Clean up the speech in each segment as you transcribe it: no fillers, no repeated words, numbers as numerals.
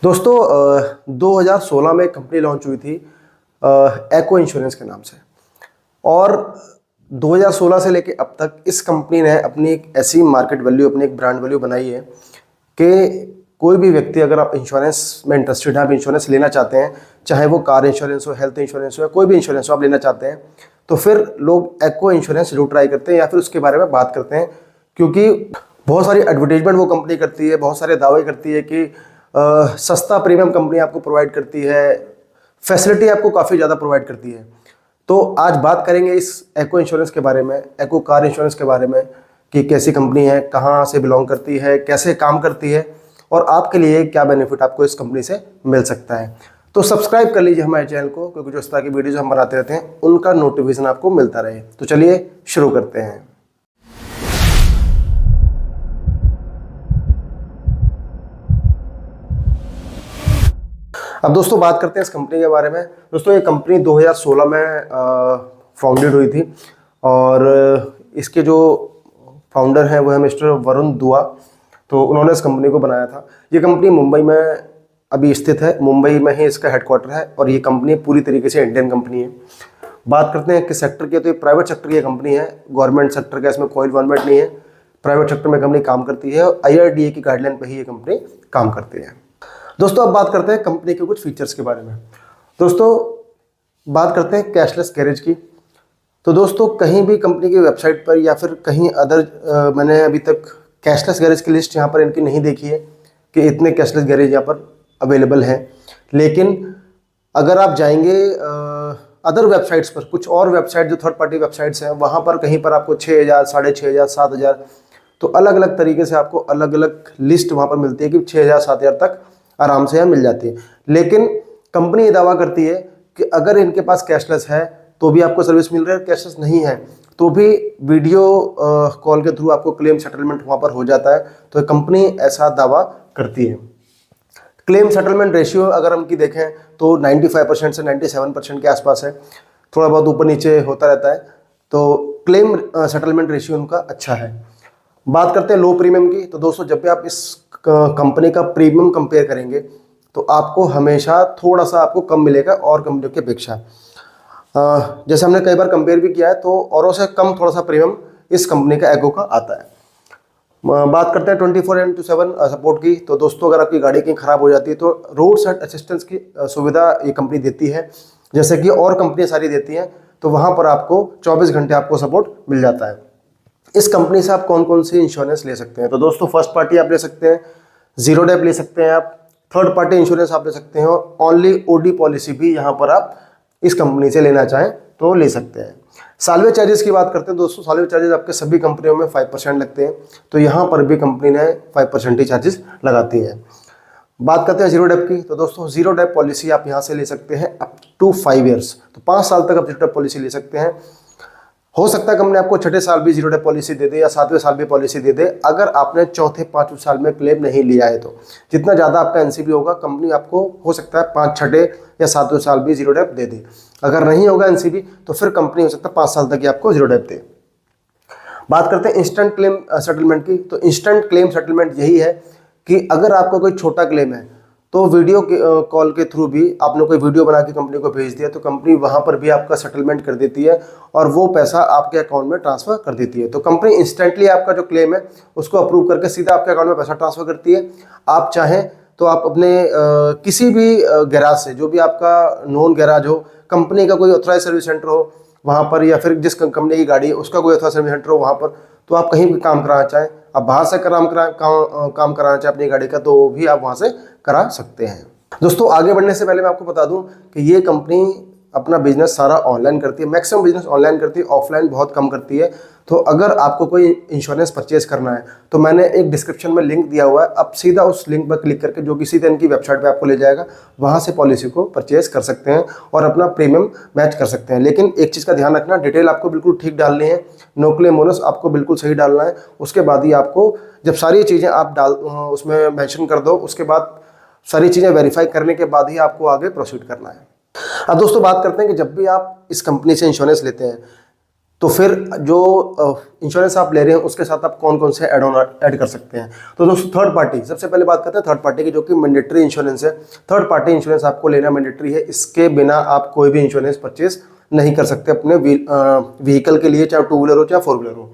दोस्तों 2016 में एक कंपनी लॉन्च हुई थी एको इंश्योरेंस के नाम से। और 2016 से लेके अब तक इस कंपनी ने अपनी एक ऐसी मार्केट वैल्यू, अपनी एक ब्रांड वैल्यू बनाई है कि कोई भी व्यक्ति, अगर आप इंश्योरेंस में इंटरेस्टेड हैं, आप इंश्योरेंस लेना चाहते हैं, चाहे वो कार इंश्योरेंस हो, हेल्थ इंश्योरेंस हो या कोई भी इंश्योरेंस हो आप लेना चाहते हैं, तो फिर लोग एको इंश्योरेंस जरूर ट्राई करते हैं या फिर उसके बारे में बात करते हैं। क्योंकि बहुत सारी एडवर्टीजमेंट वो कंपनी करती है, बहुत सारे दावे करती है कि सस्ता प्रीमियम कंपनी आपको प्रोवाइड करती है, फैसिलिटी आपको काफ़ी ज़्यादा प्रोवाइड करती है। तो आज बात करेंगे इस एको इंश्योरेंस के बारे में, एको कार इंश्योरेंस के बारे में, कि कैसी कंपनी है, कहाँ से बिलोंग करती है, कैसे काम करती है और आपके लिए क्या बेनिफिट आपको इस कंपनी से मिल सकता है। तो सब्सक्राइब कर लीजिए हमारे चैनल को, क्योंकि जो इस तरह की वीडियोज हम बनाते रहते हैं उनका नोटिफिकेशन आपको मिलता रहे। तो चलिए शुरू करते हैं। अब दोस्तों बात करते हैं इस कंपनी के बारे में। दोस्तों ये कंपनी 2016 में फाउंडेड हुई थी और इसके जो फाउंडर हैं वो है मिस्टर वरुण दुआ। तो उन्होंने इस कंपनी को बनाया था। ये कंपनी मुंबई में अभी स्थित है, मुंबई में ही इसका हेडक्वार्टर है और ये कंपनी पूरी तरीके से इंडियन कंपनी है। बात करते हैं किस सेक्टर की, तो ये प्राइवेट सेक्टर की कंपनी है। गवर्नमेंट सेक्टर का इसमें कोई इन्वॉल्वमेंट नहीं है। प्राइवेट सेक्टर में कंपनी काम करती है और IRDA की गाइडलाइन पर ही ये कंपनी काम करती है। दोस्तों अब बात करते हैं कंपनी के कुछ फीचर्स के बारे में। दोस्तों बात करते हैं कैशलेस गैरेज की। तो दोस्तों कहीं भी कंपनी की वेबसाइट पर या फिर कहीं अदर मैंने अभी तक कैशलेस गैरेज की लिस्ट यहाँ पर इनकी नहीं देखी है कि इतने कैशलेस गैरेज यहाँ पर अवेलेबल हैं। लेकिन अगर आप जाएंगे अदर वेबसाइट्स पर, कुछ और वेबसाइट जो थर्ड पार्टी वेबसाइट्स हैं, वहाँ पर कहीं पर आपको 6,000, 6,500, 7,000, तो अलग अलग तरीके से आपको अलग अलग लिस्ट वहाँ पर मिलती है कि 6,000, 7,000 तक आराम से यहाँ मिल जाती है। लेकिन कंपनी ये दावा करती है कि अगर इनके पास कैशलेस है तो भी आपको सर्विस मिल रही है, कैशलेस नहीं है तो भी वीडियो कॉल के थ्रू आपको क्लेम सेटलमेंट वहाँ पर हो जाता है। तो कंपनी ऐसा दावा करती है। क्लेम सेटलमेंट रेशियो अगर हम की देखें तो 95% से 97% के आसपास है, थोड़ा बहुत ऊपर नीचे होता रहता है। तो क्लेम सेटलमेंट रेशियो उनका अच्छा है। बात करते हैं लो प्रीमियम की। तो दोस्तों जब भी आप इस कंपनी का प्रीमियम कंपेयर करेंगे तो आपको हमेशा थोड़ा सा आपको कम मिलेगा और कंपनियों की अपेक्षा। जैसे हमने कई बार कंपेयर भी किया है तो औरों से कम थोड़ा सा प्रीमियम इस कंपनी का एको का आता है। बात करते हैं 24/7 सपोर्ट की। तो दोस्तों अगर आपकी गाड़ी कहीं ख़राब हो जाती है तो रोड साइड असिस्टेंस की सुविधा ये कंपनी देती है, जैसे कि और कंपनियाँ सारी देती हैं। तो वहाँ पर आपको 24 घंटे आपको सपोर्ट मिल जाता है। इस कंपनी से आप कौन कौन सी इंश्योरेंस ले सकते हैं? तो दोस्तों फर्स्ट पार्टी आप ले सकते हैं, जीरो डेप ले सकते हैं, आप थर्ड पार्टी इंश्योरेंस आप ले सकते हैं और ओनली OD पॉलिसी भी यहाँ पर आप इस कंपनी से लेना चाहें तो ले सकते हैं। सालवे चार्जेस की बात करते हैं दोस्तों, सालवे चार्जेस आपके सभी कंपनियों में 5% लगते हैं, तो यहाँ पर भी कंपनी ने 5% ही चार्जेस लगाती है। बात करते हैं जीरो डेप की। तो दोस्तों जीरो डेप पॉलिसी आप यहाँ से ले सकते हैं अप टू 5 ईयर्स, तो 5 साल तक आप जीरो डेप पॉलिसी ले सकते हैं। हो सकता है कंपनी आपको छठे साल भी जीरो डेप पॉलिसी दे दे या 7वें साल भी पॉलिसी दे दे, अगर आपने चौथे 5वें साल में क्लेम नहीं लिया है तो। जितना ज़्यादा आपका NCB होगा कंपनी आपको हो सकता है 5, छठे या 7वें साल भी जीरो डेप दे दे। अगर नहीं होगा NCB तो फिर कंपनी हो सकता है 5 साल तक ही आपको जीरो डेप दे। बात करते हैं इंस्टेंट क्लेम सेटलमेंट की। तो इंस्टेंट क्लेम सेटलमेंट यही है कि अगर आपका कोई छोटा क्लेम है तो वीडियो कॉल के थ्रू भी आपने कोई वीडियो बना के कंपनी को भेज दिया तो कंपनी वहाँ पर भी आपका सेटलमेंट कर देती है और वो पैसा आपके अकाउंट में ट्रांसफ़र कर देती है। तो कंपनी इंस्टेंटली आपका जो क्लेम है उसको अप्रूव करके सीधा आपके अकाउंट में पैसा ट्रांसफ़र करती है। आप चाहें तो आप अपने किसी भी गैराज से, जो भी आपका नॉन गैराज हो, कंपनी का कोई ऑथराइज सर्विस सेंटर हो वहाँ पर, या फिर जिस कंपनी की गाड़ी है उसका कोई ऑथराइज सर्विस सेंटर हो वहाँ पर, तो आप कहीं भी काम कराना चाहें, आप बाहर से काम कराना चाहें अपनी गाड़ी का, तो भी आप वहाँ से करा सकते हैं। दोस्तों आगे बढ़ने से पहले मैं आपको बता दूं कि ये कंपनी अपना बिजनेस सारा ऑनलाइन करती है, मैक्सिमम बिजनेस ऑनलाइन करती है, ऑफलाइन बहुत कम करती है। तो अगर आपको कोई इंश्योरेंस परचेज करना है तो मैंने एक डिस्क्रिप्शन में लिंक दिया हुआ है, आप सीधा उस लिंक पर क्लिक करके जो कि सीधे इनकी वेबसाइट पे आपको ले जाएगा, वहाँ से पॉलिसी को परचेज कर सकते हैं और अपना प्रीमियम मैच कर सकते हैं। लेकिन एक चीज़ का ध्यान रखना, डिटेल आपको बिल्कुल ठीक डालनी है, नो क्लेम बोनस आपको बिल्कुल सही डालना है। उसके बाद ही आपको, जब सारी चीज़ें आप उसमें मैंशन कर दो, उसके बाद सारी चीज़ें वेरीफाई करने के बाद ही आपको आगे प्रोसीड करना है। अब दोस्तों बात करते हैं कि जब भी आप इस कंपनी से इंश्योरेंस लेते हैं तो फिर जो इंश्योरेंस आप ले रहे हैं उसके साथ आप कौन कौन से एड ऑन ऐड कर सकते हैं। तो दोस्तों थर्ड पार्टी, सबसे पहले बात करते हैं थर्ड पार्टी की, जो कि मैंडेटरी इंश्योरेंस है। थर्ड पार्टी इंश्योरेंस आपको लेना मैंडेटरी है, इसके बिना आप कोई भी इंश्योरेंस परचेज नहीं कर सकते अपने व्हीकल के लिए, चाहे टू व्हीलर हो चाहे फोर व्हीलर हो।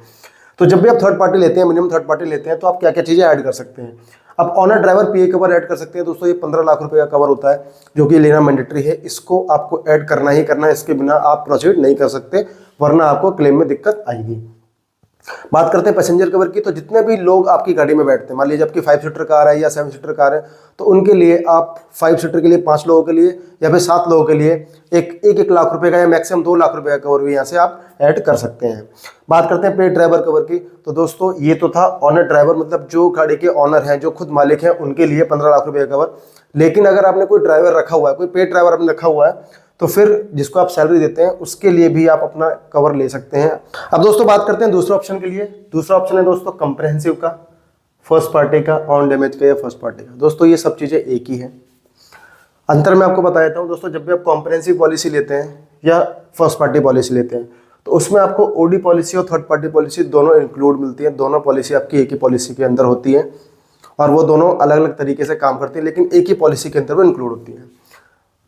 तो जब भी आप थर्ड पार्टी लेते हैं, मिनिमम थर्ड पार्टी लेते हैं, तो आप क्या क्या चीज़ें ऐड कर सकते हैं। आप ऑनर ड्राइवर पीए कवर ऐड कर सकते हैं। दोस्तों ये 15 लाख रुपए का कवर होता है, जो कि लेना मैंडेटरी है, इसको आपको ऐड करना ही करना है, इसके बिना आप प्रोसीड नहीं कर सकते, वरना आपको क्लेम में दिक्कत आएगी। बात करते हैं पैसेंजर कवर की। तो जितने भी लोग आपकी गाड़ी में बैठते हैं, मान लीजिए आपकी 5 सीटर कार है या 7 सीटर कार है, तो उनके लिए आप 5 सीटर के लिए 5 लोगों के लिए या फिर 7 लोगों के लिए एक लाख रुपए का या मैक्सिमम 2 लाख रुपए का कवर भी यहाँ से आप ऐड कर सकते हैं। बात करते हैं पेड ड्राइवर कवर की। तो दोस्तों ये तो था ऑनर ड्राइवर, मतलब जो गाड़ी के ऑनर हैं, जो खुद मालिक हैं, उनके लिए 15 लाख रुपए का कवर। लेकिन अगर आपने कोई ड्राइवर रखा हुआ है, कोई पेड ड्राइवर आपने रखा हुआ है, तो फिर जिसको आप सैलरी देते हैं उसके लिए भी आप अपना कवर ले सकते हैं। अब दोस्तों बात करते हैं दूसरे ऑप्शन के लिए। दूसरा ऑप्शन है दोस्तों कंप्रहेंसिव का, फर्स्ट पार्टी का, ऑन डैमेज का या फर्स्ट पार्टी का। दोस्तों ये सब चीज़ें एक ही हैं। अंतर मैं आपको बता देता हूँ दोस्तों। जब भी आप कॉम्प्रहेंसिव पॉलिसी लेते हैं या फर्स्ट पार्टी पॉलिसी लेते हैं, तो उसमें आपको ओडी पॉलिसी और थर्ड पार्टी पॉलिसी दोनों इंक्लूड मिलती है। दोनों पॉलिसी आपकी एक ही पॉलिसी के अंदर होती है और वो दोनों अलग अलग तरीके से काम करती है, लेकिन एक ही पॉलिसी के अंदर वो इंक्लूड होती है।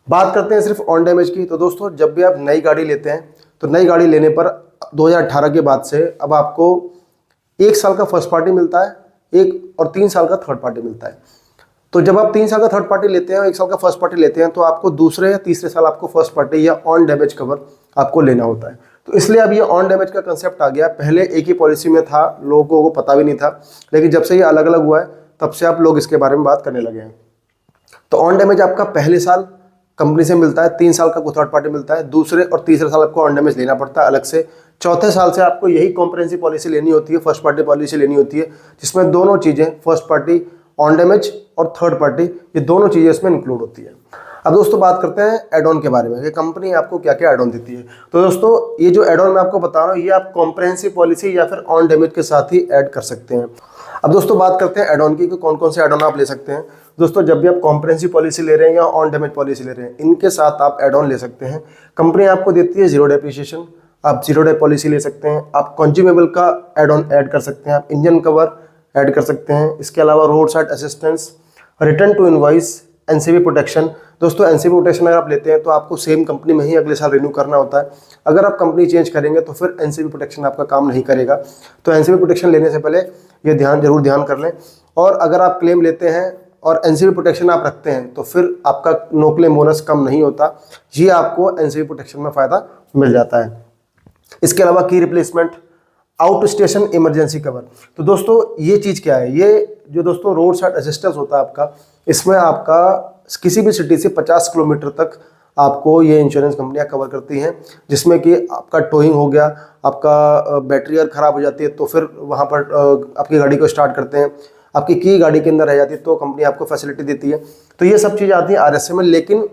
बात करते हैं सिर्फ ऑन डैमेज की। तो दोस्तों जब भी आप नई गाड़ी लेते हैं, तो नई गाड़ी लेने पर 2018 के बाद से अब आपको 1 साल का फर्स्ट पार्टी मिलता है, 1 और 3 साल का थर्ड पार्टी मिलता है। तो जब आप 3 साल का थर्ड पार्टी लेते हैं और 1 साल का फर्स्ट पार्टी लेते हैं, तो आपको दूसरे या तीसरे साल आपको फर्स्ट पार्टी या ऑन डैमेज कवर आपको लेना होता है। तो इसलिए अब ये ऑन डैमेज का कंसेप्ट आ गया। पहले एक ही पॉलिसी में था, लोगों को पता भी नहीं था, लेकिन जब से ये अलग अलग हुआ है तब से आप लोग इसके बारे में बात करने लगे हैं। तो ऑन डैमेज आपका पहले साल कंपनी से मिलता है, 3 साल का को थर्ड पार्टी मिलता है, दूसरे और तीसरे साल आपको ऑन डैमेज लेना पड़ता है अलग से। चौथे साल से आपको यही कॉम्प्रहेंसिव पॉलिसी लेनी होती है, फर्स्ट पार्टी पॉलिसी लेनी होती है, जिसमें दोनों चीज़ें, फर्स्ट पार्टी, ऑन डैमेज और थर्ड पार्टी, ये दोनों चीज़ें इसमें इंक्लूड होती है। अब दोस्तों बात करते हैं एड ऑन के बारे में कि कंपनी आपको क्या क्या एड ऑन देती है। तो दोस्तों ये जो एड ऑन मैं आपको बता रहा हूँ, ये आप कॉम्प्रहेंसिव पॉलिसी या फिर ऑन डैमेज के साथ ही ऐड कर सकते हैं। अब दोस्तों बात करते हैं एड ऑन की कि कौन कौन से एड ऑन आप ले सकते हैं। दोस्तों जब भी आप कॉम्प्रहेंसिव पॉलिसी ले रहे हैं या ऑन डैमेज पॉलिसी ले रहे हैं, इनके साथ आप एड ऑन ले सकते हैं। कंपनी आपको देती है जीरो डेप्रिसिएशन, आप जीरो डेप पॉलिसी ले सकते हैं। आप कंज्यूमेबल का एड ऑन ऐड कर सकते हैं, आप इंजन कवर ऐड कर सकते हैं। इसके अलावा road side assistance, return to invoice, NCB protection. दोस्तों एनसीबी प्रोटेक्शन अगर आप लेते हैं तो आपको सेम कंपनी में ही अगले साल रिन्यू करना होता है। अगर आप कंपनी चेंज करेंगे तो फिर एनसीबी प्रोटेक्शन आपका काम नहीं करेगा। तो एनसीबी प्रोटेक्शन लेने से पहले ये जरूर ध्यान कर लें। और अगर आप क्लेम लेते हैं और एनसीबी प्रोटेक्शन आप रखते हैं, तो फिर आपका नो क्लेम बोनस कम नहीं होता, ये आपको एनसीबी प्रोटेक्शन में फ़ायदा मिल जाता है। इसके अलावा की replacement, out station emergency cover. तो दोस्तों ये चीज़ क्या है, ये जो दोस्तों रोड साइड असिस्टेंस होता है आपका, इसमें आपका किसी भी सिटी से 50 किलोमीटर तक आपको ये इंश्योरेंस कंपनियां कवर करती हैं, जिसमें कि आपका टोइंग हो गया, आपका बैटरी अगर ख़राब हो जाती है तो फिर वहाँ पर आपकी गाड़ी को स्टार्ट करते हैं, आपकी की गाड़ी के अंदर रह जाती है तो कंपनी आपको फैसिलिटी देती है। तो ये सब चीज़ आती है आरएसए में। लेकिन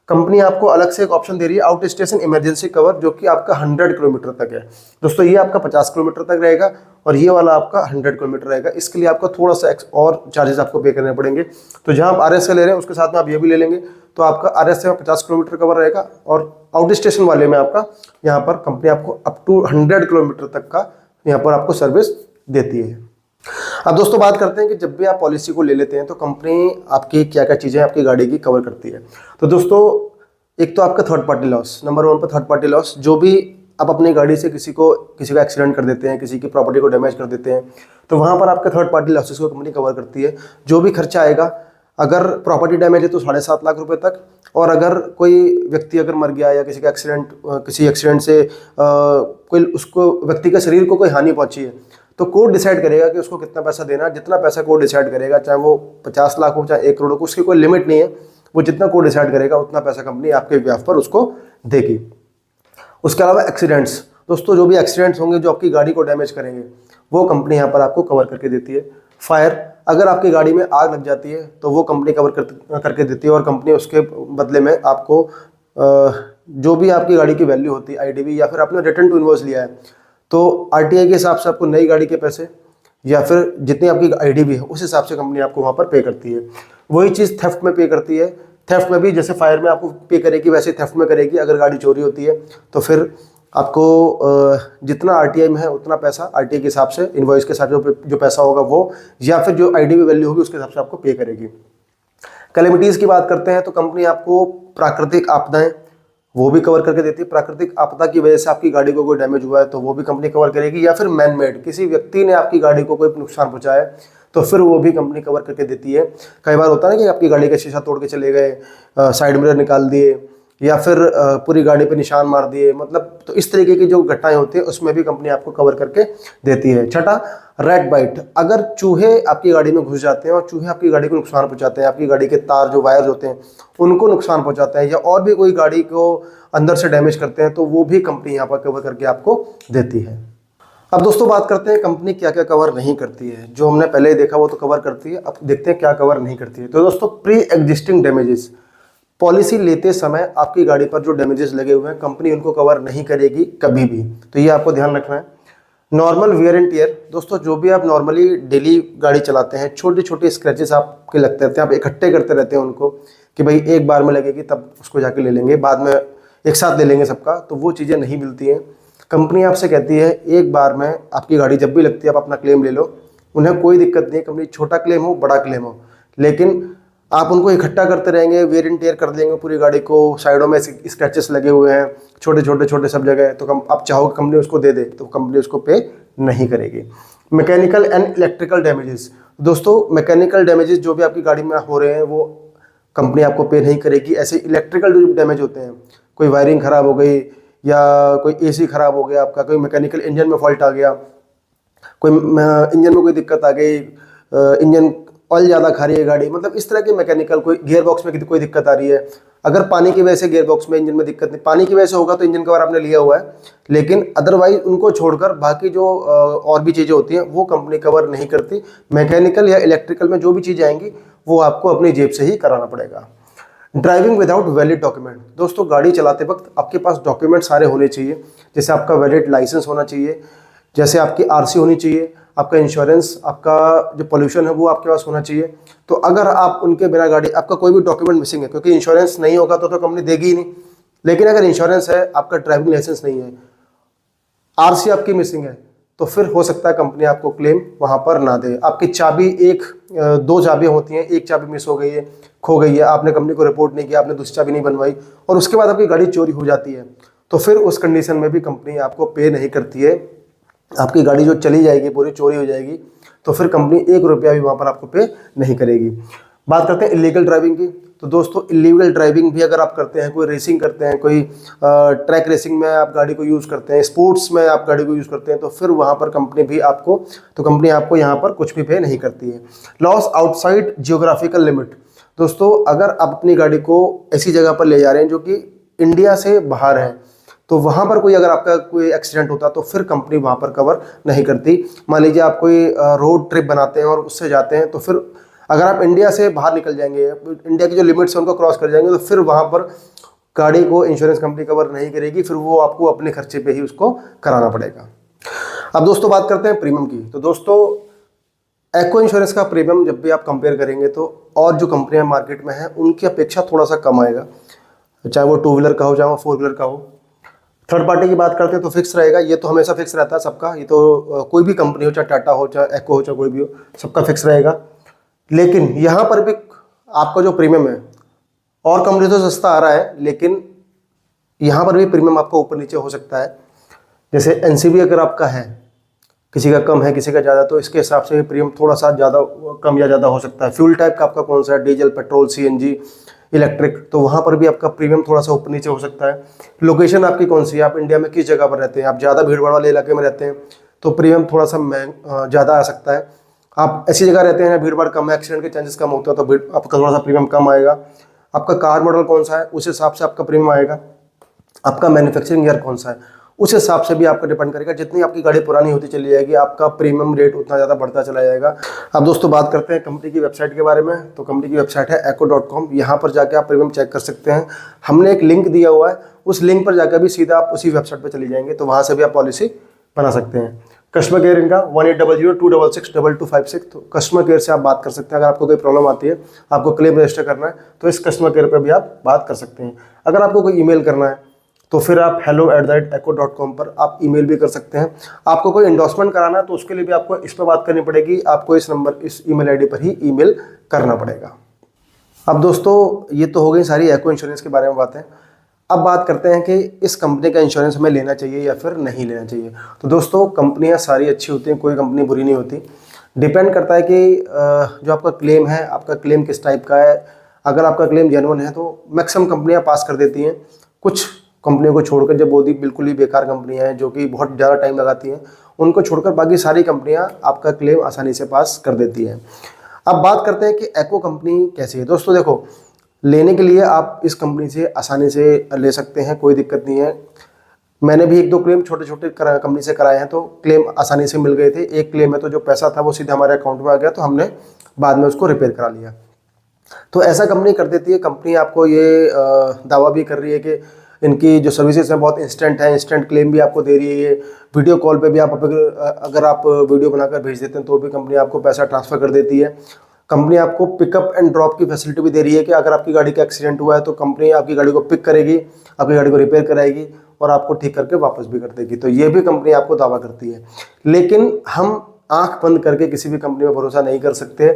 कंपनी आपको अलग से एक ऑप्शन दे रही है आउट स्टेशन इमरजेंसी कवर, जो कि आपका 100 किलोमीटर तक है। दोस्तों ये आपका 50 किलोमीटर तक रहेगा और ये वाला आपका 100 किलोमीटर रहेगा। इसके लिए आपको थोड़ा सा और चार्जेस आपको पे करने पड़ेंगे। तो जहां आप आरएस का ले रहे हैं उसके साथ में आप ये भी ले लेंगे, तो आपका आरएस में 50 किलोमीटर कवर रहेगा और आउट स्टेशन वाले में आपका यहाँ पर कंपनी आपको अप टू 100 किलोमीटर तक का यहाँ पर आपको सर्विस देती है। अब दोस्तों बात करते हैं कि जब भी आप पॉलिसी को ले लेते हैं तो कंपनी आपकी क्या क्या चीज़ें आपकी गाड़ी की कवर करती है। तो दोस्तों एक तो आपका थर्ड पार्टी लॉस, नंबर 1 पर थर्ड पार्टी लॉस। जो भी आप अपनी गाड़ी से किसी का एक्सीडेंट कर देते हैं, किसी की प्रॉपर्टी को डैमेज कर देते हैं, तो वहाँ पर आपके थर्ड पार्टी लॉसेस को कंपनी कवर करती है। जो भी खर्चा आएगा, अगर प्रॉपर्टी डैमेज है तो 7.5 लाख रुपए तक, और अगर कोई व्यक्ति अगर मर गया या किसी एक्सीडेंट से कोई उसको व्यक्ति के शरीर को कोई हानि पहुंची है, तो कोर्ट डिसाइड करेगा कि उसको कितना पैसा देना। जितना पैसा कोर्ट डिसाइड करेगा, चाहे वो 50 लाख हो चाहे 1 करोड़ हो, उसकी कोई लिमिट नहीं है। वो जितना कोर्ट डिसाइड करेगा उतना पैसा कंपनी आपके बिहाफ पर उसको देगी। उसके अलावा एक्सीडेंट्स, दोस्तों जो भी एक्सीडेंट्स होंगे जो आपकी गाड़ी को डैमेज करेंगे, वो कंपनी यहाँ पर आपको कवर करके देती है। फायर, अगर आपकी गाड़ी में आग लग जाती है तो वो कंपनी कवर करके देती है और कंपनी उसके बदले में आपको जो भी आपकी गाड़ी की वैल्यू होती है, आईडीवी, या फिर आपने रिटर्न टू इनवॉइस लिया है तो आरटीआई के हिसाब से आपको नई गाड़ी के पैसे या फिर जितनी आपकी आईडीवी है उस हिसाब से कंपनी आपको वहाँ पर पे करती है। वही चीज़ थेफ्ट में पे करती है। थेफ्ट में भी जैसे फायर में आपको पे करेगी वैसे थेफ्ट में करेगी। अगर गाड़ी चोरी होती है तो फिर आपको जितना आरटीआई में है उतना पैसा आरटीआई के हिसाब से, इनवॉइस के साथ जो पैसा होगा वो, या फिर जो आईडीवी वैल्यू होगी उसके हिसाब से आपको पे करेगी। कैलेमिटीज़ की बात करते हैं तो कंपनी आपको प्राकृतिक आपदाएं वो भी कवर करके देती है। प्राकृतिक आपदा की वजह से आपकी गाड़ी को कोई डैमेज हुआ है तो वो भी कंपनी कवर करेगी, या फिर मैन मेड किसी व्यक्ति ने आपकी गाड़ी को कोई नुकसान पहुंचाया है तो फिर वो भी कंपनी कवर करके देती है। कई बार होता है ना कि आपकी गाड़ी का शीशा तोड़ के चले गए, साइड मिरर निकाल दिए, या फिर पूरी गाड़ी पे निशान मार दिए, मतलब तो इस तरीके की जो घटनाएं होती है उसमें भी कंपनी आपको कवर करके देती है। छठा, रैट बाइट। अगर चूहे आपकी गाड़ी में घुस जाते हैं और चूहे आपकी गाड़ी को नुकसान पहुंचाते हैं, आपकी गाड़ी के तार जो वायर्स होते हैं उनको नुकसान पहुंचाते हैं, या और भी कोई गाड़ी को अंदर से डैमेज करते हैं, तो वो भी कंपनी यहाँ पर कवर करके आपको देती है। अब दोस्तों बात करते हैं कंपनी क्या क्या कवर नहीं करती है। जो हमने पहले ही देखा वो तो कवर करती है, अब देखते हैं क्या कवर नहीं करती है। तो दोस्तों, प्री एग्जिस्टिंग डैमेजेस, पॉलिसी लेते समय आपकी गाड़ी पर जो डैमेजेस लगे हुए हैं कंपनी उनको कवर नहीं करेगी कभी भी, तो ये आपको ध्यान रखना है। नॉर्मल वेयर एंड टियर, दोस्तों जो भी आप नॉर्मली डेली गाड़ी चलाते हैं, छोटे छोटे स्क्रैचेस आपके लगते रहते हैं, आप इकट्ठे करते रहते हैं उनको कि भाई एक बार में लगेगी तब उसको जाके ले लेंगे, बाद में एक साथ ले लेंगे सबका, तो वो चीज़ें नहीं मिलती हैं। कंपनी आपसे कहती है एक बार में आपकी गाड़ी जब भी लगती है आप अपना क्लेम ले लो, उन्हें कोई दिक्कत नहीं है, कंपनी छोटा क्लेम हो बड़ा क्लेम हो, लेकिन आप उनको इकट्ठा करते रहेंगे, वेयर एंड टेयर कर देंगे पूरी गाड़ी को, साइडों में स्क्रैचेस लगे हुए हैं छोटे छोटे सब जगह, तो आप चाहोगे कंपनी उसको दे दे तो कंपनी उसको पे नहीं करेगी। मैकेनिकल एंड इलेक्ट्रिकल डैमेजेस, दोस्तों मैकेनिकल डैमेजेस जो भी आपकी गाड़ी में हो रहे हैं वो कंपनी आपको पे नहीं करेगी। ऐसे इलेक्ट्रिकल जो डैमेज होते हैं, कोई वायरिंग ख़राब हो गई, या कोई एसी ख़राब हो गया आपका, कोई मैकेनिकल इंजन में फॉल्ट आ गया, कोई इंजन में कोई दिक्कत आ गई, इंजन ऑयल ज़्यादा खा रही है गाड़ी, मतलब इस तरह के मैकेनिकल, कोई गियर बॉक्स में कोई दिक्कत आ रही है, अगर पानी की वजह से गियर बॉक्स में इंजन में दिक्कत नहीं, पानी की वजह से होगा तो इंजन कवर आपने लिया हुआ है, लेकिन अदरवाइज उनको छोड़कर बाकी जो और भी चीज़ें होती हैं वो कंपनी कवर नहीं करती। मैकेनिकल या इलेक्ट्रिकल में जो भी चीज़ें आएंगी वो आपको अपनी जेब से ही कराना पड़ेगा। ड्राइविंग विदाउट वैलिड डॉक्यूमेंट, दोस्तों गाड़ी चलाते वक्त आपके पास डॉक्यूमेंट सारे होने चाहिए, जैसे आपका वैलिड लाइसेंस होना चाहिए, जैसे आपकी आरसी होनी चाहिए, आपका इंश्योरेंस, आपका जो पोल्यूशन है वो आपके पास होना चाहिए। तो अगर आप उनके बिना गाड़ी, आपका कोई भी डॉक्यूमेंट मिसिंग है, क्योंकि इंश्योरेंस नहीं होगा तो कंपनी देगी ही नहीं, लेकिन अगर इंश्योरेंस है, आपका ड्राइविंग लाइसेंस नहीं है, आरसी आपकी मिसिंग है, तो फिर हो सकता है कंपनी आपको क्लेम वहाँ पर ना दे। आपकी चाबी दो चाबियाँ होती हैं, एक चाबी मिस हो गई है, खो गई है, आपने कंपनी को रिपोर्ट नहीं किया, आपने दूसरी चाबी नहीं बनवाई और उसके बाद आपकी गाड़ी चोरी हो जाती है, तो फिर उस कंडीशन में भी कंपनी आपको पे नहीं करती है। आपकी गाड़ी जो चली जाएगी, पूरी चोरी हो जाएगी, तो फिर कंपनी 1 रुपया भी वहाँ पर आपको पे नहीं करेगी। बात करते हैं इलीगल ड्राइविंग की, तो दोस्तों इलीगल ड्राइविंग भी अगर आप करते हैं, कोई रेसिंग करते हैं, कोई ट्रैक रेसिंग में आप गाड़ी को यूज़ करते हैं, स्पोर्ट्स में आप गाड़ी को यूज़ करते हैं, तो फिर वहाँ पर कंपनी आपको यहाँ पर कुछ भी पे नहीं करती है। लॉस आउटसाइड जियोग्राफिकल लिमिट, दोस्तों अगर आप अपनी गाड़ी को ऐसी जगह पर ले जा रहे हैं जो कि इंडिया से बाहर है, तो वहाँ पर अगर आपका कोई एक्सीडेंट होता तो फिर कंपनी वहाँ पर कवर नहीं करती। मान लीजिए आप कोई रोड ट्रिप बनाते हैं और उससे जाते हैं, तो फिर अगर आप इंडिया से बाहर निकल जाएंगे, इंडिया की जो लिमिट्स है उनको क्रॉस कर जाएंगे, तो फिर वहाँ पर गाड़ी को इंश्योरेंस कंपनी कवर नहीं करेगी, फिर वो आपको अपने खर्चे पे ही उसको कराना पड़ेगा। अब दोस्तों बात करते हैं प्रीमियम की, तो दोस्तों एको इंश्योरेंस का प्रीमियम जब भी आप कंपेयर करेंगे तो और जो कंपनियां मार्केट में हैं उनकी अपेक्षा थोड़ा सा कम आएगा, चाहे वो 2 व्हीलर का हो चाहे वो 4 व्हीलर का हो। थर्ड पार्टी की बात करते हैं तो फिक्स रहेगा, ये तो हमेशा फिक्स रहता है सबका, ये तो कोई भी कंपनी हो, चाहे टाटा हो चाहे एको हो चाहे कोई भी हो, सबका फिक्स रहेगा। लेकिन यहाँ पर भी आपका जो प्रीमियम है और कंपनी तो सस्ता आ रहा है, लेकिन यहाँ पर भी प्रीमियम आपका ऊपर नीचे हो सकता है। जैसे एनसीबी अगर आपका है, किसी का कम है किसी का ज़्यादा, तो इसके हिसाब से प्रीमियम थोड़ा सा ज़्यादा कम या ज़्यादा हो सकता है। फ्यूल टाइप का आपका कौन सा है, डीजल, पेट्रोल, सीएनजी, इलेक्ट्रिक, तो वहाँ पर भी आपका प्रीमियम थोड़ा सा ऊपर नीचे हो सकता है। लोकेशन आपकी कौन सी है, आप इंडिया में किस जगह पर रहते हैं, आप ज़्यादा भीड़ भाड़ वाले इलाके में रहते हैं तो प्रीमियम थोड़ा सा ज़्यादा आ सकता है। आप ऐसी जगह रहते हैं भीड़ भाड़ कम है, एक्सीडेंट के चांसेस कम होते हैं, तो आपका थोड़ा सा प्रीमियम कम आएगा। आपका कार मॉडल कौन सा है उस हिसाब से आपका प्रीमियम आएगा। आपका मैन्युफैक्चरिंग ईयर कौन सा है उस हिसाब से भी आपका डिपेंड करेगा। जितनी आपकी गाड़ी पुरानी होती चली जाएगी आपका प्रीमियम रेट उतना ज़्यादा बढ़ता चला जाएगा। अब दोस्तों बात करते हैं कंपनी की वेबसाइट के बारे में, तो कंपनी की वेबसाइट है eco.com, यहाँ पर जाके आप प्रीमियम चेक कर सकते हैं। हमने एक लिंक दिया हुआ है, उस लिंक पर जाकर भी सीधा आप उसी वेबसाइट पर चले जाएंगे, तो वहाँ से भी आप पॉलिसी बना सकते हैं। कस्टमर केयर इनका 1800-266-2256, तो कस्टमर केयर से आप बात कर सकते हैं। अगर आपको कोई प्रॉब्लम आती है, आपको क्लेम रजिस्टर करना है, तो इस कस्टमर केयर पर भी आप बात कर सकते हैं। अगर आपको कोई ईमेल करना है तो फिर आप hello@echo.com पर आप ईमेल भी कर सकते हैं। आपको कोई इंडोर्समेंट कराना है तो उसके लिए भी आपको इस पर बात करनी पड़ेगी, आपको इस ईमेल आईडी पर ही ईमेल करना पड़ेगा। अब दोस्तों ये तो हो गई सारी एको इंश्योरेंस के बारे में बातें। अब बात करते हैं कि इस कंपनी का इंश्योरेंस हमें लेना चाहिए या फिर नहीं लेना चाहिए। तो दोस्तों कंपनियां सारी अच्छी होती हैं, कोई कंपनी बुरी नहीं होती। डिपेंड करता है कि जो आपका क्लेम है, आपका क्लेम किस टाइप का है। अगर आपका क्लेम जेन्युइन है तो मैक्सिमम कंपनियां पास कर देती हैं। कुछ कंपनियों को छोड़कर, जब बहुत ही बिल्कुल ही बेकार कंपनियां हैं जो कि बहुत ज़्यादा टाइम लगाती हैं, उनको छोड़कर बाकी सारी कंपनियाँ आपका क्लेम आसानी से पास कर देती हैं। अब बात करते हैं कि एको कंपनी कैसी है। दोस्तों देखो, लेने के लिए आप इस कंपनी से आसानी से ले सकते हैं, कोई दिक्कत नहीं है। मैंने भी 1-2 क्लेम छोटे छोटे कंपनी से कराए हैं तो क्लेम आसानी से मिल गए थे। एक क्लेम में तो जो पैसा था वो सीधे हमारे अकाउंट में आ गया, तो हमने बाद में उसको रिपेयर करा लिया। तो ऐसा कंपनी कर देती है। कंपनी आपको ये दावा भी कर रही है कि इनकी जो सर्विसेज हैं बहुत इंस्टेंट है, इंस्टेंट क्लेम भी आपको दे रही है। वीडियो कॉल पे भी आप अगर आप वीडियो बनाकर भेज देते हैं तो भी कंपनी आपको पैसा ट्रांसफ़र कर देती है। कंपनी आपको पिकअप एंड ड्रॉप की फैसिलिटी भी दे रही है कि अगर आपकी गाड़ी का एक्सीडेंट हुआ है तो कंपनी आपकी गाड़ी को पिक करेगी, आपकी गाड़ी को रिपेयर कराएगी और आपको ठीक करके वापस भी कर देगी। तो ये भी कंपनी आपको दावा करती है। लेकिन हम आंख बंद करके किसी भी कंपनी में भरोसा नहीं कर सकते।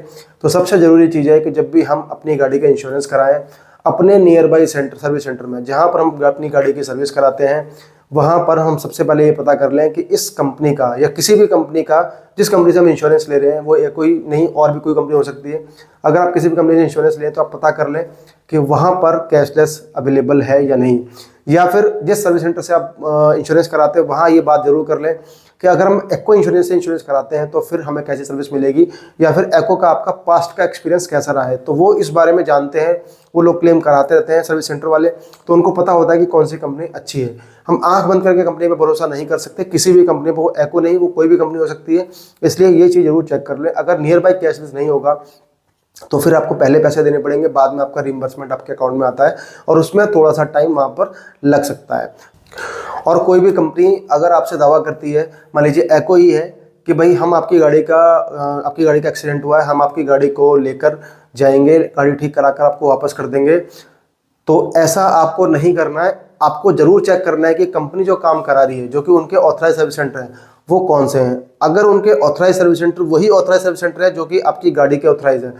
तो सबसे ज़रूरी चीज़ है कि जब भी हम अपनी गाड़ी का इंश्योरेंस कराएं, अपने नियर बाई सर्विस सेंटर में, जहाँ पर हम अपनी गाड़ी की सर्विस कराते हैं, वहाँ पर हम सबसे पहले ये पता कर लें कि इस कंपनी का या किसी भी कंपनी का, जिस कंपनी से हम इंश्योरेंस ले रहे हैं वो कोई नहीं और भी कोई कंपनी हो सकती है। अगर आप किसी भी कंपनी से इंश्योरेंस लें तो आप पता कर लें कि वहाँ पर कैशलेस अवेलेबल है या नहीं, या फिर जिस सर्विस सेंटर से आप इंश्योरेंस कराते हैं वहाँ ये बात ज़रूर कर लें कि अगर हम एको इंश्योरेंस से इंश्योरेंस कराते हैं तो फिर हमें कैसी सर्विस मिलेगी, या फिर एको का आपका पास्ट का एक्सपीरियंस कैसा रहा है। तो वो इस बारे में जानते हैं, वो लोग क्लेम कराते रहते हैं सर्विस सेंटर वाले, तो उनको पता होता है कि कौन सी कंपनी अच्छी है। हम आंख बंद करके कंपनी पर भरोसा नहीं कर सकते, किसी भी कंपनी पर, वो एको नहीं, वो कोई भी कंपनी हो सकती है। इसलिए ये चीज़ जरूर चेक कर लें। अगर नियर बाई कैशलेस नहीं होगा तो फिर आपको पहले पैसे देने पड़ेंगे, बाद में आपका रिइंबर्समेंट आपके अकाउंट में आता है और उसमें थोड़ा सा टाइम वहाँ पर लग सकता है। और कोई भी कंपनी अगर आपसे दावा करती है, मान लीजिए एको ही है, कि भाई हम आपकी गाड़ी का एक्सीडेंट हुआ है, हम आपकी गाड़ी को लेकर जाएंगे, गाड़ी ठीक कराकर आपको वापस कर देंगे, तो ऐसा आपको नहीं करना है। आपको जरूर चेक करना है कि कंपनी जो काम करा रही है, जो कि उनके ऑथराइज सर्विस सेंटर हैं, वो कौन से हैं। अगर उनके ऑथराइज सर्विस सेंटर वही ऑथराइज सर्विस सेंटर है जो कि आपकी गाड़ी के ऑथराइज है,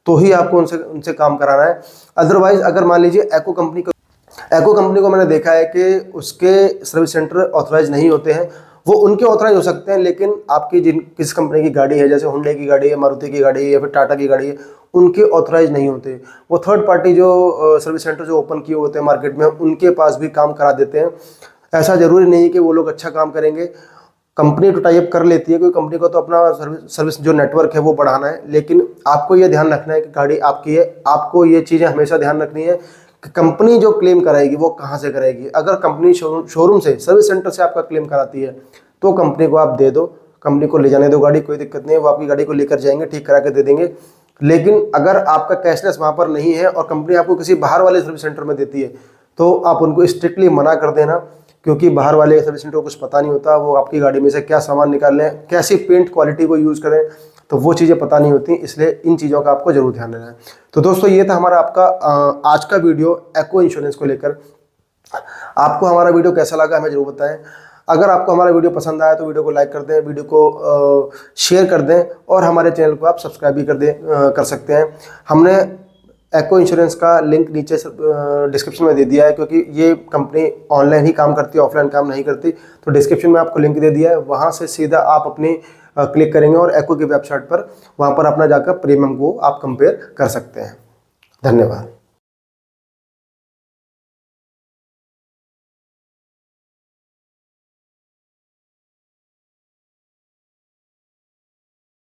तो ही आपको उनसे काम कराना है। अदरवाइज अगर मान लीजिए एको कंपनी को मैंने देखा है कि उसके सर्विस सेंटर ऑथराइज नहीं होते हैं। वो उनके ऑथराइज हो सकते हैं, लेकिन आपकी किस कंपनी की गाड़ी है, जैसे हुंडई की गाड़ी है, मारुति की गाड़ी है या फिर टाटा की गाड़ी है, उनके ऑथराइज नहीं होते। वो थर्ड पार्टी जो सर्विस सेंटर जो ओपन किए होते हैं मार्केट में, उनके पास भी काम करा देते हैं। ऐसा ज़रूरी नहीं है कि वो लोग अच्छा काम करेंगे। कंपनी तो टाइप कर लेती है, कोई कंपनी को तो अपना सर्विस जो नेटवर्क है वो बढ़ाना है, लेकिन आपको ये ध्यान रखना है कि गाड़ी आपकी है। आपको ये चीज़ें हमेशा ध्यान रखनी है कि कंपनी जो क्लेम कराएगी वो कहाँ से कराएगी। अगर कंपनी शोरूम से, सर्विस सेंटर से आपका क्लेम कराती है तो कंपनी को आप दे दो, कंपनी को ले जाने दो गाड़ी, कोई दिक्कत नहीं है, वो आपकी गाड़ी को लेकर जाएंगे, ठीक करा के दे देंगे। लेकिन अगर आपका कैशलेस वहाँ पर नहीं है और कंपनी आपको किसी बाहर वाले सर्विस सेंटर में देती है तो आप उनको स्ट्रिक्टली मना कर देना, क्योंकि बाहर वाले सर्विस सेंटर को कुछ पता नहीं होता, वो आपकी गाड़ी में से क्या सामान निकाल लें, कैसी पेंट क्वालिटी को यूज़ करें, तो वो चीज़ें पता नहीं होती। इसलिए इन चीज़ों का आपको जरूर ध्यान देना है। तो दोस्तों ये था हमारा आपका आज का वीडियो एको इंश्योरेंस को लेकर। आपको हमारा वीडियो कैसा लगा हमें जरूर बताएं। अगर आपको हमारा वीडियो पसंद आया तो वीडियो को लाइक कर दें, वीडियो को शेयर कर दें और हमारे चैनल को आप सब्सक्राइब भी कर सकते हैं। हमने एको इंश्योरेंस का लिंक नीचे डिस्क्रिप्शन में दे दिया है, क्योंकि ये कंपनी ऑनलाइन ही काम करती है, ऑफलाइन काम नहीं करती। तो डिस्क्रिप्शन में आपको लिंक दे दिया है, वहाँ से सीधा आप अपनी क्लिक करेंगे और एको की वेबसाइट पर, वहाँ पर अपना जाकर प्रीमियम को आप कंपेयर कर सकते हैं। धन्यवाद।